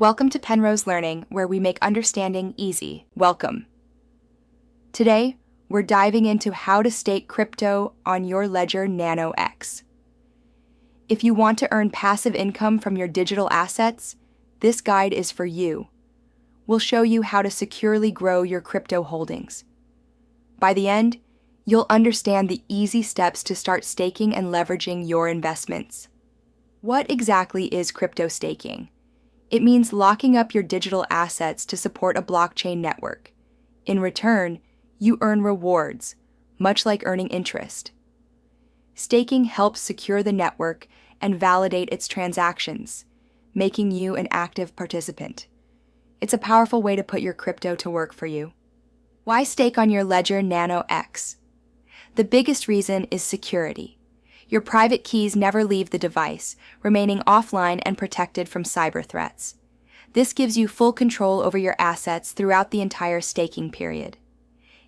Welcome to Penrose Learning, where we make understanding easy. Welcome. Today, we're diving into how to stake crypto on your Ledger Nano X. If you want to earn passive income from your digital assets, this guide is for you. We'll show you how to securely grow your crypto holdings. By the end, you'll understand the easy steps to start staking and leveraging your investments. What exactly is crypto staking? It means locking up your digital assets to support a blockchain network. In return, you earn rewards, much like earning interest. Staking helps secure the network and validate its transactions, making you an active participant. It's a powerful way to put your crypto to work for you. Why stake on your Ledger Nano X? The biggest reason is security. Your private keys never leave the device, remaining offline and protected from cyber threats. This gives you full control over your assets throughout the entire staking period.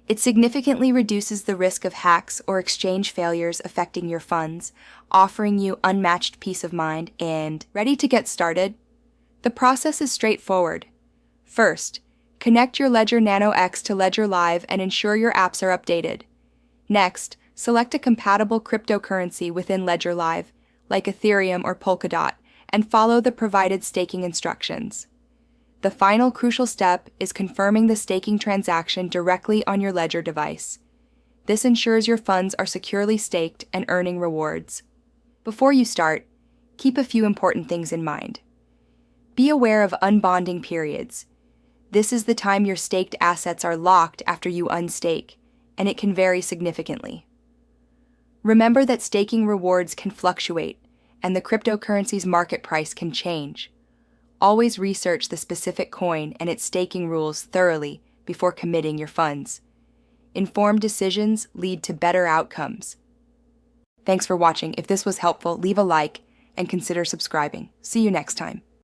It significantly reduces the risk of hacks or exchange failures affecting your funds, offering you unmatched peace of mind. And ready to get started? The process is straightforward. First, connect your Ledger Nano X to Ledger Live and ensure your apps are updated. Next, select a compatible cryptocurrency within Ledger Live, like Ethereum or Polkadot, and follow the provided staking instructions. The final crucial step is confirming the staking transaction directly on your Ledger device. This ensures your funds are securely staked and earning rewards. Before you start, keep a few important things in mind. Be aware of unbonding periods. This is the time your staked assets are locked after you unstake, and it can vary significantly. Remember that staking rewards can fluctuate, and the cryptocurrency's market price can change. Always research the specific coin and its staking rules thoroughly before committing your funds. Informed decisions lead to better outcomes. Thanks for watching. If this was helpful, leave a like and consider subscribing. See you next time.